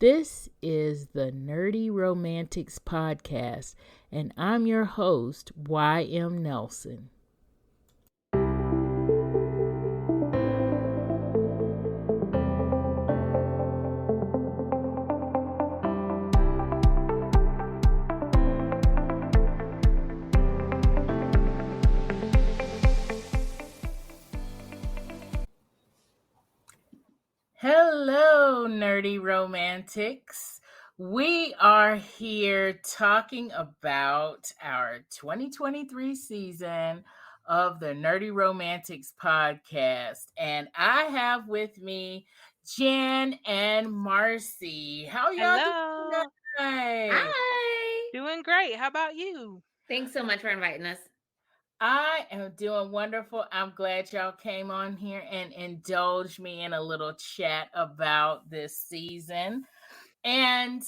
This is the Nerdy Romantics Podcast, and I'm your host, Y.M. Nelson. Hello, Nerdy Romantics. We are here talking about our 2023 season of the Nerdy Romantics Podcast. And I have with me Jen and Marcie. How are y'all doing tonight? Hi. Doing great. How about you? Thanks so much for inviting us. I am doing wonderful. I'm glad y'all came on here and indulged me in a little chat about this season. And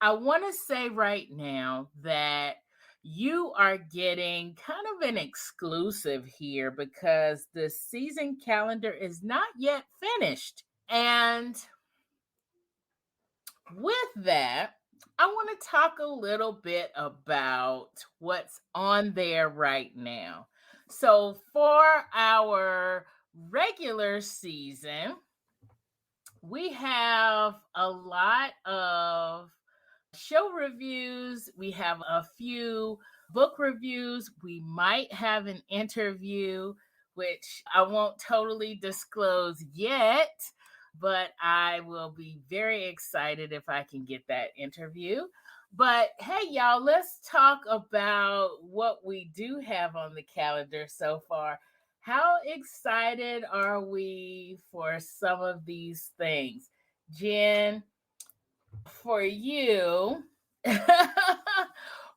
I want to say right now that you are getting kind of an exclusive here because the season calendar is not yet finished. And with that, I want to talk a little bit about what's on there right now. So for our regular season, we have a lot of show reviews. We have a few book reviews. We might have an interview, which I won't totally disclose yet, but I will be very excited if I can get that interview. But hey, y'all, let's talk about what we do have on the calendar so far. How excited are we for some of these things? Jen, for you,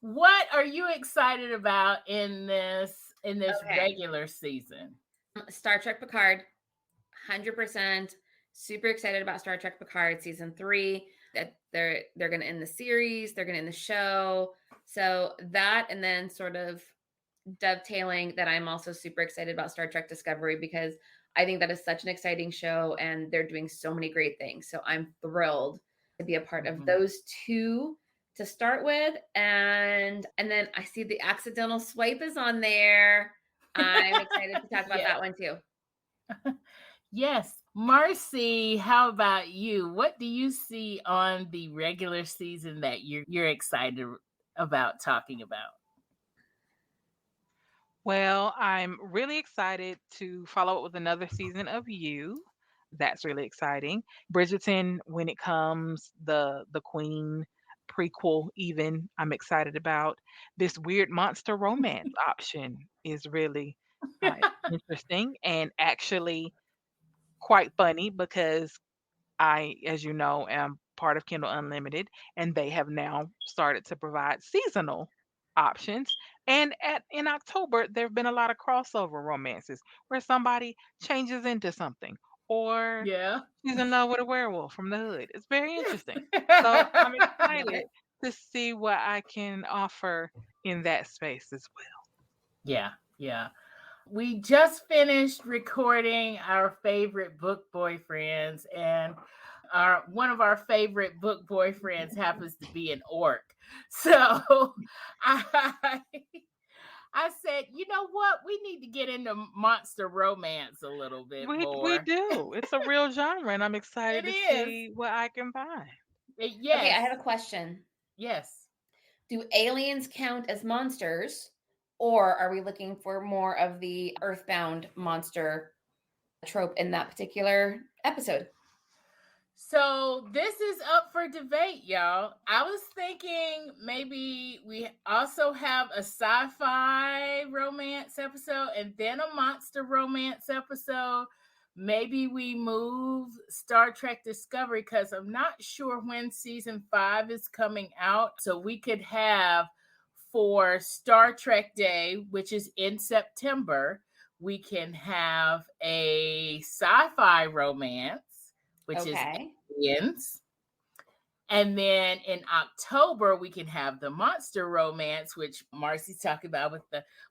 what are you excited about in this regular season? Star Trek Picard, 100%. Super excited about Star Trek Picard season 3. That they're going to end the series, they're going to end the show. So that, and then sort of dovetailing that, I'm also super excited about Star Trek Discovery because I think that is such an exciting show and they're doing so many great things. So I'm thrilled to be a part of those two to start with. And then I see the Accidental Swipe is on there. I'm excited to talk about that one too. Yes. Marcie, how about you? What do you see on the regular season that you're excited about talking about? Well, I'm really excited to follow up with another season of You. That's really exciting. Bridgerton, when it comes, the Queen prequel, even I'm excited about. This weird monster romance option is really interesting and actually quite funny because I, as you know, am part of Kindle Unlimited, and they have now started to provide seasonal options. And in October, there have been a lot of crossover romances where somebody changes into something, or Yeah. she's in love with a werewolf from the hood. It's very interesting. So I'm excited to see what I can offer in that space as well. Yeah. We just finished recording our favorite book boyfriends, and one of our favorite book boyfriends happens to be an orc. So I said, you know what? We need to get into monster romance a little bit more. We do. It's a real genre, and I'm excited to see what I can find. Yes. Okay, I have a question. Yes. Do aliens count as monsters, or are we looking for more of the earthbound monster trope in that particular episode? So this is up for debate, y'all. I was thinking maybe we also have a sci-fi romance episode and then a monster romance episode. Maybe we move Star Trek Discovery because I'm not sure when season 5 is coming out. So we could have, for Star Trek Day, which is in September, we can have a sci-fi romance, which is aliens. And then in October, we can have the monster romance, which Marcie's talking about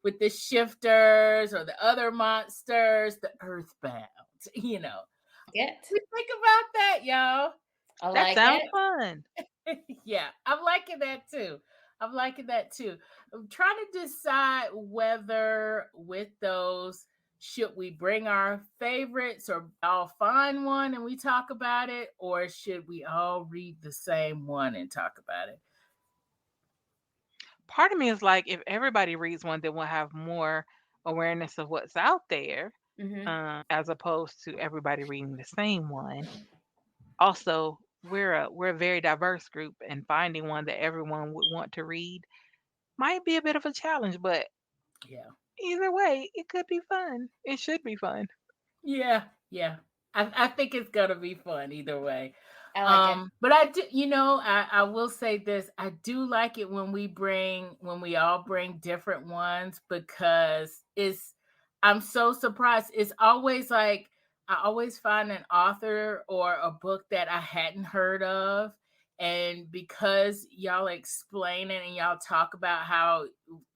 with the shifters or the other monsters, the earthbound, you know. Think about that, y'all. I That like sounds it. fun. Yeah, I'm liking that too. I'm liking that too. I'm trying to decide whether with those should we bring our favorites or all find one and we talk about it, or should we all read the same one and talk about it? Part of me is like, if everybody reads one, then we'll have more awareness of what's out there, Hmm. as opposed to everybody reading the same one. Also, we're a very diverse group, and finding one that everyone would want to read might be a bit of a challenge, but Yeah. either way, it could be fun. It should be fun. Yeah, yeah. I think it's gonna be fun either way. I like it. But I do, I will say this. I do like it when we all bring different ones because I'm so surprised. It's always like I always find an author or a book that I hadn't heard of. And because y'all explain it and y'all talk about how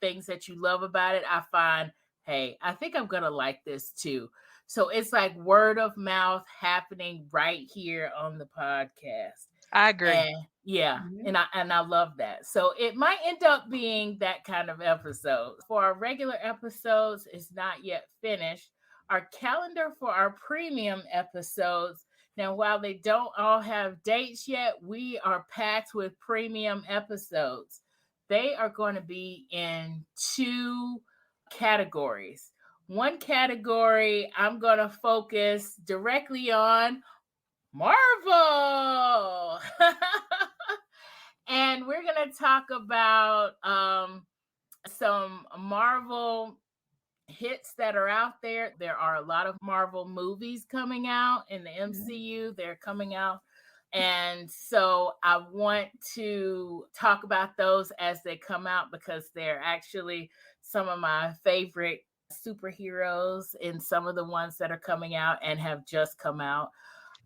things that you love about it, I find, hey, I think I'm gonna like this too. So it's like word of mouth happening right here on the podcast. I agree. And yeah, Mhm. and I love that. So it might end up being that kind of episode. For our regular episodes, it's not yet finished. Our calendar for our premium episodes. Now, while they don't all have dates yet, we are packed with premium episodes. They are going to be in two categories. One category I'm going to focus directly on Marvel. And we're going to talk about some Marvel hits that are out there. There are a lot of Marvel movies coming out in the Mhm. MCU. They're coming out. And so I want to talk about those as they come out because they're actually some of my favorite superheroes in some of the ones that are coming out and have just come out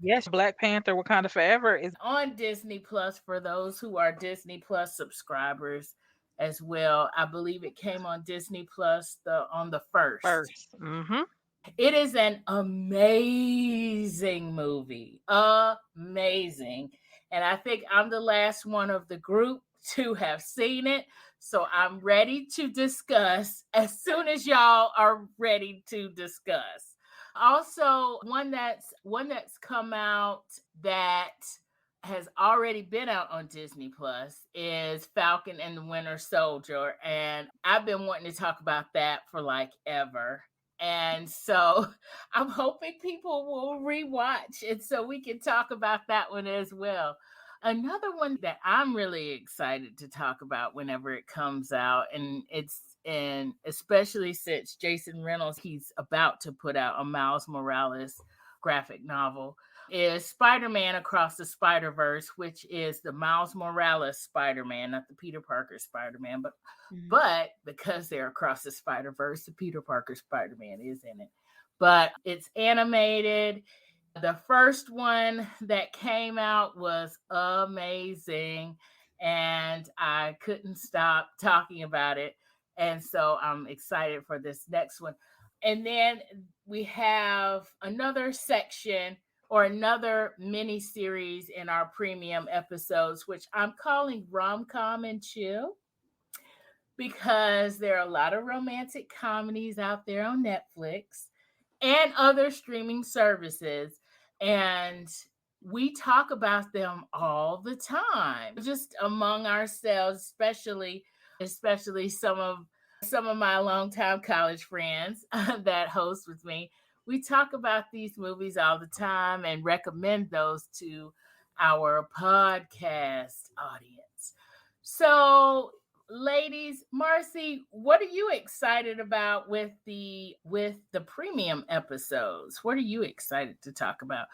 Yes, Black Panther Wakanda Forever is on Disney Plus for those who are Disney Plus subscribers as well. I believe it came on Disney Plus on the 1st. first. Mhm. It is an amazing movie. Amazing. And I think I'm the last one of the group to have seen it. So I'm ready to discuss as soon as y'all are ready to discuss. Also, one that's come out that has already been out on Disney Plus is Falcon and the Winter Soldier. And I've been wanting to talk about that for like ever. And so I'm hoping people will rewatch and so we can talk about that one as well. Another one that I'm really excited to talk about whenever it comes out, and especially since Jason Reynolds, he's about to put out a Miles Morales graphic novel, is Spider-Man Across the Spider-Verse, which is the Miles Morales Spider-Man, not the Peter Parker Spider-Man, but Mhm. but because they're across the Spider Verse, the Peter Parker Spider Man is in it. But it's animated. The first one that came out was amazing, and I couldn't stop talking about it. And so I'm excited for this next one. And then we have another section or another mini series in our premium episodes, which I'm calling Rom Com and Chill because there are a lot of romantic comedies out there on Netflix and other streaming services. And we talk about them all the time, just among ourselves, especially some of my longtime college friends that host with me. We talk about these movies all the time and recommend those to our podcast audience. So, ladies, Marcie, what are you excited about with the premium episodes? What are you excited to talk about?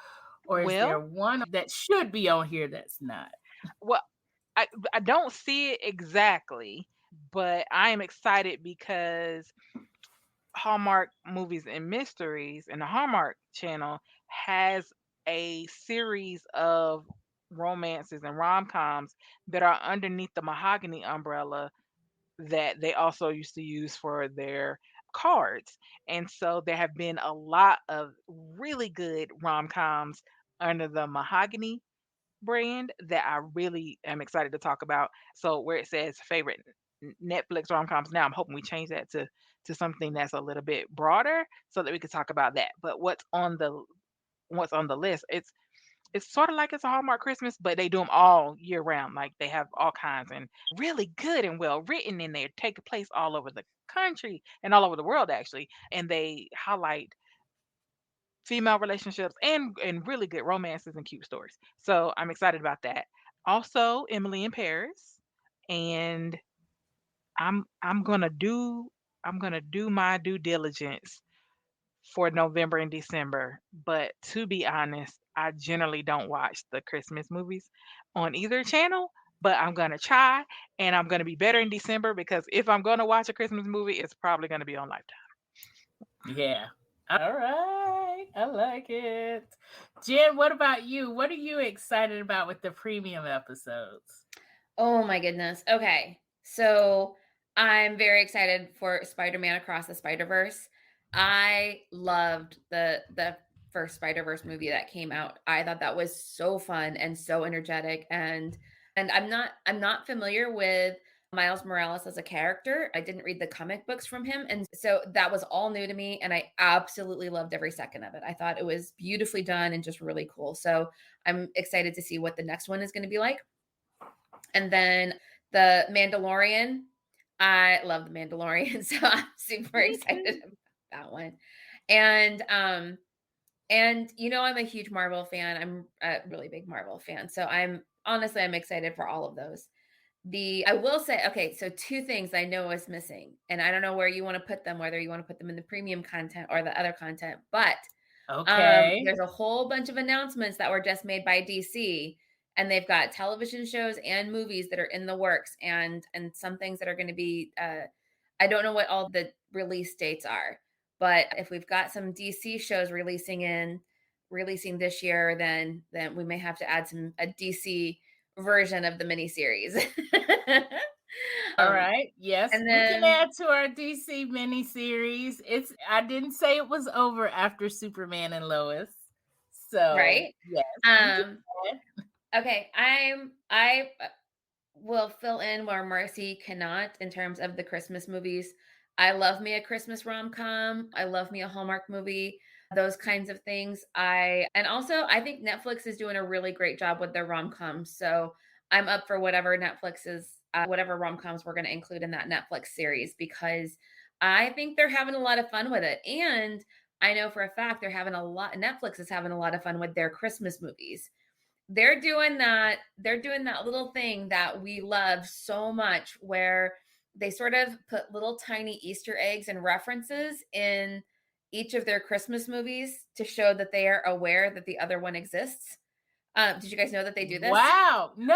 Or is there Well, one that should be on here that's not? well, I don't see it exactly, but I am excited because Hallmark Movies and Mysteries and the Hallmark Channel has a series of romances and rom-coms that are underneath the Mahogany umbrella that they also used to use for their cards. And so there have been a lot of really good rom-coms under the Mahogany. brand that I really am excited to talk about. So where it says favorite Netflix rom-coms now, I'm hoping we change that to something that's a little bit broader so that we could talk about that. But what's on the list, it's sort of like it's a Hallmark Christmas, but they do them all year round. Like they have all kinds and really good and well written, and they take place all over the country and all over the world actually, and they highlight female relationships and really good romances and cute stories. So I'm excited about that. Also, Emily in Paris, and I'm gonna do my due diligence for November and December. But to be honest, I generally don't watch the Christmas movies on either channel. But I'm gonna try, and I'm gonna be better in December because if I'm gonna watch a Christmas movie, it's probably gonna be on Lifetime. Yeah. All right. I like it. Jen, what about you? What are you excited about with the premium episodes? Oh my goodness. Okay. So I'm very excited for Spider-Man Across the Spider-Verse. I loved the first Spider-Verse movie that came out. I thought that was so fun and so energetic, and I'm not familiar with Miles Morales as a character. I didn't read the comic books from him, and so that was all new to me, and I absolutely loved every second of it. I thought it was beautifully done and just really cool. So I'm excited to see what the next one is going to be like. And then the Mandalorian. I love the Mandalorian, so I'm super Me excited too. about that one. And I'm a huge Marvel fan. I'm a really big Marvel fan. So I'm excited for all of those. I will say, okay, so two things I know is missing, and I don't know where you want to put them, whether you want to put them in the premium content or the other content, but Okay. there's a whole bunch of announcements that were just made by DC, and they've got television shows and movies that are in the works, and some things that are going to be. I don't know what all the release dates are, but if we've got some DC shows releasing this year, then we may have to add a DC version of the miniseries. All um, right. Yes, and we can then add to our DC miniseries. I didn't say it was over after Superman and Lois. So, right. yes, we can Um, add. okay, I will fill in where Marcy cannot in terms of the Christmas movies. I love me a Christmas rom-com. I love me a Hallmark movie, those kinds of things. And also I think Netflix is doing a really great job with their rom-coms. So I'm up for whatever rom-coms we're going to include in that Netflix series, because I think they're having a lot of fun with it. And I know for a fact Netflix is having a lot of fun with their Christmas movies. They're doing that little thing that we love so much, where they sort of put little tiny Easter eggs and references in each of their Christmas movies to show that they are aware that the other one exists. Did you guys know that they do this? Wow. No,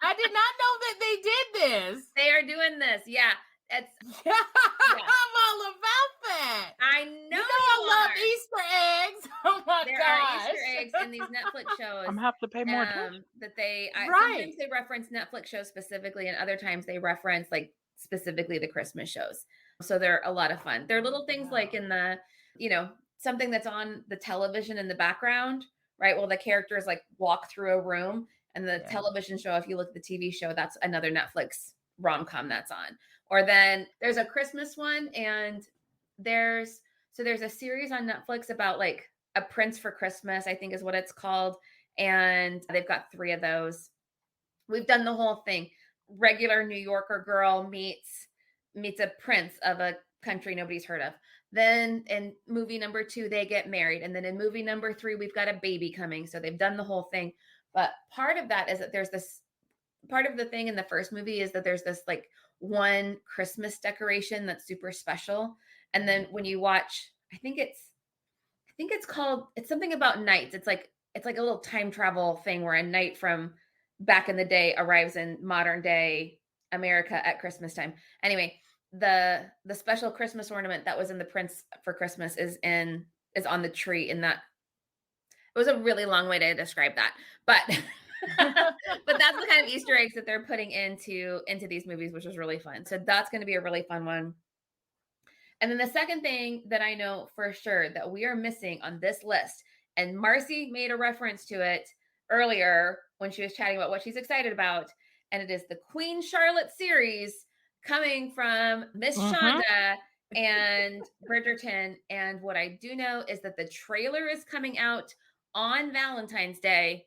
I did not know that they did this. They are doing this. Yeah. It's Yeah, yeah. I'm all about that. I You know know you I love are. Easter eggs. Oh my There are Easter gosh. eggs in these Netflix shows, I'm gonna have to pay more attention. that sometimes Right. they reference Netflix shows specifically, and other times they reference like specifically the Christmas shows. So they're a lot of fun. They're little things like Wow. in something that's on the television in the background, right? Well, the characters like walk through a room, and the Yeah. television show, if you look at the TV show, that's another Netflix rom-com that's on. Or then there's a Christmas one, and there's a series on Netflix about like a Prince for Christmas, I think is what it's called. And they've got 3 of those. We've done the whole thing. Regular New Yorker girl meets a prince of a country nobody's heard of. Then in movie number 2, they get married. And then in movie number 3, we've got a baby coming. So they've done the whole thing. But part of that is that there's this part of the thing in the first movie is that there's this like one Christmas decoration that's super special. And then when you watch, it's something about knights. It's like a little time travel thing where a knight from back in the day arrives in modern day America at Christmas time. Anyway, the special Christmas ornament that was in the Prince for Christmas is on the tree in that. It was a really long way to describe that, but but that's the kind of Easter eggs that they're putting into these movies, which was really fun. So that's going to be a really fun one. And then the second thing that I know for sure that we are missing on this list, and Marcy made a reference to it earlier when she was chatting about what she's excited about. And it is the Queen Charlotte series coming from Miss Mm-hmm. Shonda and Bridgerton. And what I do know is that the trailer is coming out on Valentine's Day.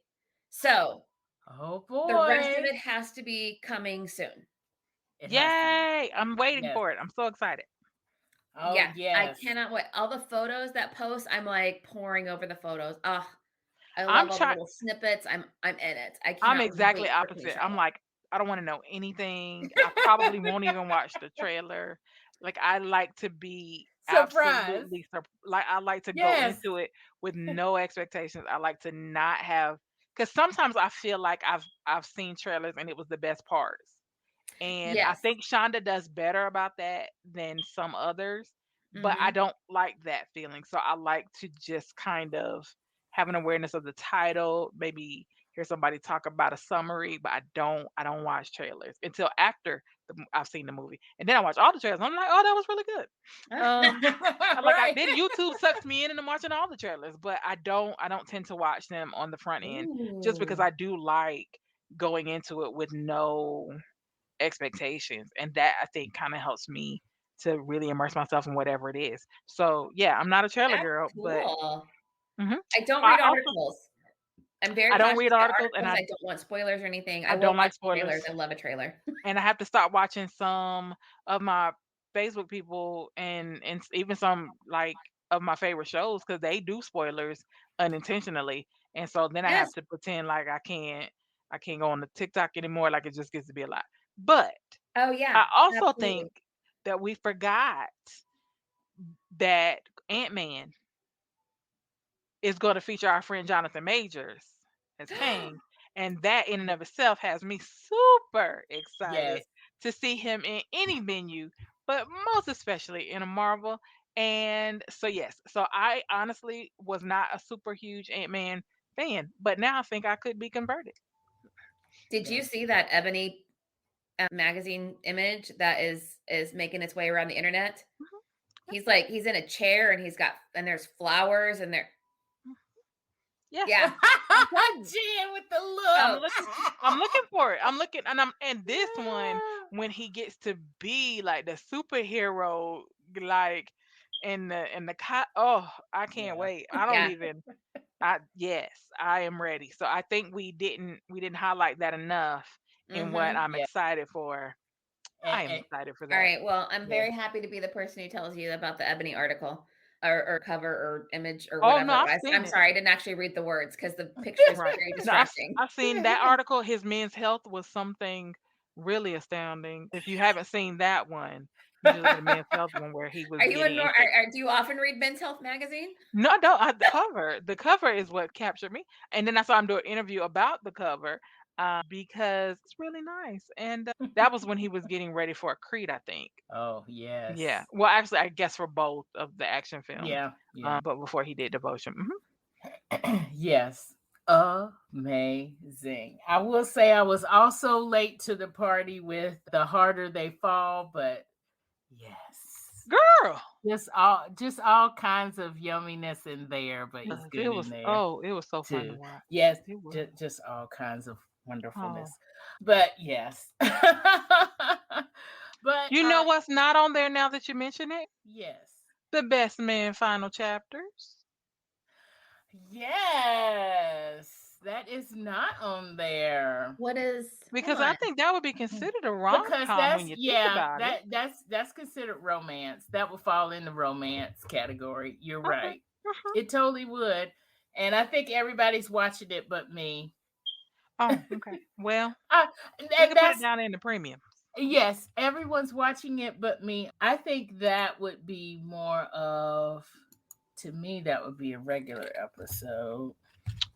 So Oh the rest of boy. it has to be coming soon. It has to be. Yay! I'm waiting Yes. for it. I'm so excited. Oh Yeah, I yes. cannot wait. All the photos that post, I'm like pouring over the photos. Oh, I I'm love all the trying. little snippets. I'm in it. I I'm cannot exactly wait for Queen opposite. I'm Charlotte. like, I don't want to know anything. I probably won't even watch the trailer. Like, I like to be Surprise. like, I like to go Yes. into it with no expectations. I like to not have, because sometimes I feel like I've seen trailers and it was the best parts. And I Yes. think Shonda does better about that than some others, but I Mhm. don't like that feeling. So I like to just kind of have an awareness of the title, maybe hear somebody talk about a summary, but I don't watch trailers until after I've seen the movie. And then I watch all the trailers. I'm like, "Oh, that was really good." Um Right. then YouTube sucks me in and I'm watching all the trailers, but I don't tend to watch them on the front end just because Ooh. I do like going into it with no expectations, and that I think kind of helps me to really immerse myself in whatever it is. So yeah, I'm not a trailer That's girl, but cool. mhm. I don't I read also articles. I'm very I don't cautious read about articles, and articles. I don't want spoilers or anything. I I will don't watch like spoilers, trailers. I love a trailer. and I have to stop watching some of my Facebook people and even some like of my favorite shows because they do spoilers unintentionally, and so then I Yes. have to pretend like I can't go on the TikTok anymore. Like it just gets to be a lot, but Oh, yeah. I also think Absolutely. that we forgot that Ant-Man is gonna feature our friend Jonathan Majors as Kang, and that in and of itself has me super excited Yes. to see him in any venue, but most especially in a Marvel. And so yes, so I honestly was not a super huge Ant-Man fan, but now I think I could be converted. Did you Yes. see that Ebony, magazine image that is making its way around the internet? Mhm. He's in a chair and there's flowers and there. Yeah, Yeah. I'm telling you. Jen with the I'm look. looking I'm looking for it. I'm looking and this one when he gets to be like the superhero like oh, I can't Yeah. wait. I don't Yeah. even I yes, I am ready. So I think we didn't highlight that enough in what Mhm. I'm Yeah. excited for. I am And excited for All that. right. Well, I'm yes. very happy to be the person who tells you about the Ebony article or cover or image or Oh no, whatever it I've was. seen I'm it. sorry, I didn't actually read the words because the picture is Right. very No, I've distracting. I've seen that article. His men's health was something really astounding. If you haven't seen that one, you should look at the men's health one where he was Are you getting in? infected. Do you often read Men's Health magazine? No, I don't. The cover is what captured me, and then I saw him do an interview about the cover because it's really nice. And that was when he was getting ready for a Creed, I think. Oh, Yeah. yes. Well, actually, I guess for both of the action films, Yeah. Yeah. but before he did Devotion. Yes. Amazing. I will say I was also late to the party with The Harder They Fall, but yes. Girl, Just all kinds of yumminess in there, but yes, it's good in there it was so fun to too. watch. Yes, It was. just all kinds of Oh, wonderfulness. But yes. But you know what's not on there now that you mention it? yes. The Best Man final chapters. Yes. That is not on there. What is? Hold Because I on. think that would be considered a Because rom-com that's when you think yeah, about it. that's considered romance. That would fall in the romance category. You're Okay. right. Mhm. It totally would. And I think everybody's watching it but me. Oh, okay. Well, Uh, we and could put it that's down in the premium. yes, everyone's watching it but me. I think that would be more of to me that would be a regular episode.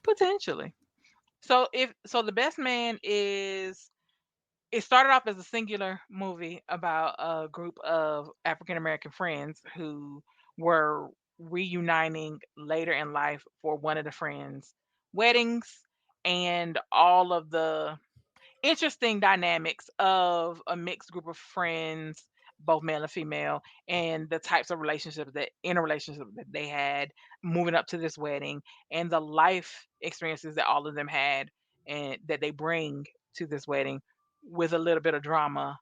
Potentially. So The Best Man is it started off as a singular movie about a group of African American friends who were reuniting later in life for one of the friends' weddings and all of the interesting dynamics of a mixed group of friends, both male and female, and the types of relationships that interrelationship that they had moving up to this wedding and the life experiences that all of them had. and that they bring to this wedding with a little bit of drama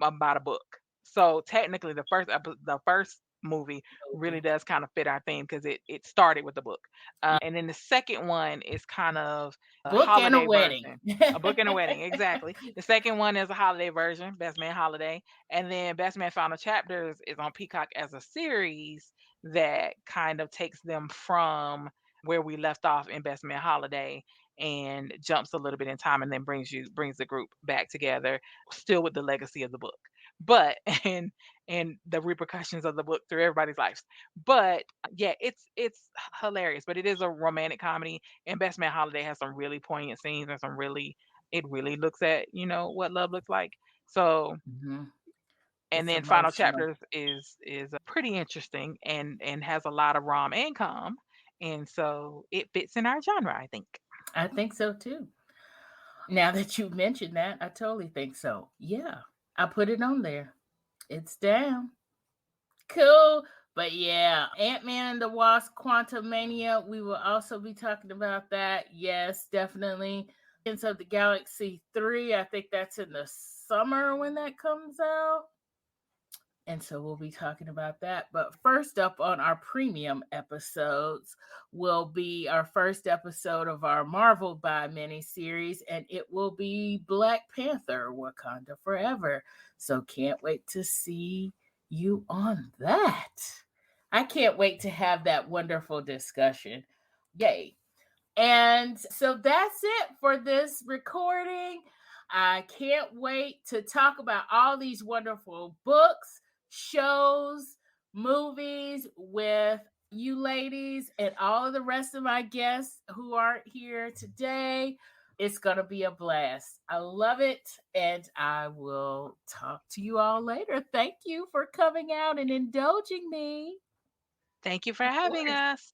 about a book. So technically, the first movie really Okay. does kind of fit our theme because it started with the book, and then the second one is kind of a Book and a holiday wedding. version. A book and a wedding, exactly. The second one is a holiday version, Best Man Holiday, and then Best Man Final Chapters is on Peacock as a series that kind of takes them from where we left off in Best Man Holiday and jumps a little bit in time and then brings the group back together, still with the legacy of the book, but and the repercussions of the book through everybody's lives. But yeah, it's hilarious, but it is a romantic comedy, and Best Man Holiday has some really poignant scenes and some really, it really looks at, what love looks like. So, Mhm. and It's then Final emotional. Chapters is pretty interesting and has a lot of rom and com, and so it fits in our genre, I think. I think so too. Now that you mentioned that, I totally think so. Yeah, I put it on there. It's down. Cool. But yeah, Ant-Man and the Wasp Quantumania, we will also be talking about that. Yes, definitely. Guardians of the Galaxy 3, I think that's in the summer when that comes out. And so we'll be talking about that. But first up on our premium episodes will be our first episode of our Marvel by miniseries, and it will be Black Panther Wakanda Forever. So can't wait to see you on that. I can't wait to have that wonderful discussion. Yay. And so that's it for this recording. I can't wait to talk about all these wonderful books, shows, movies with you ladies and all of the rest of my guests who aren't here today. It's going to be a blast. I love it. And I will talk to you all later. Thank you for coming out and indulging me. Thank you for Of having course. us.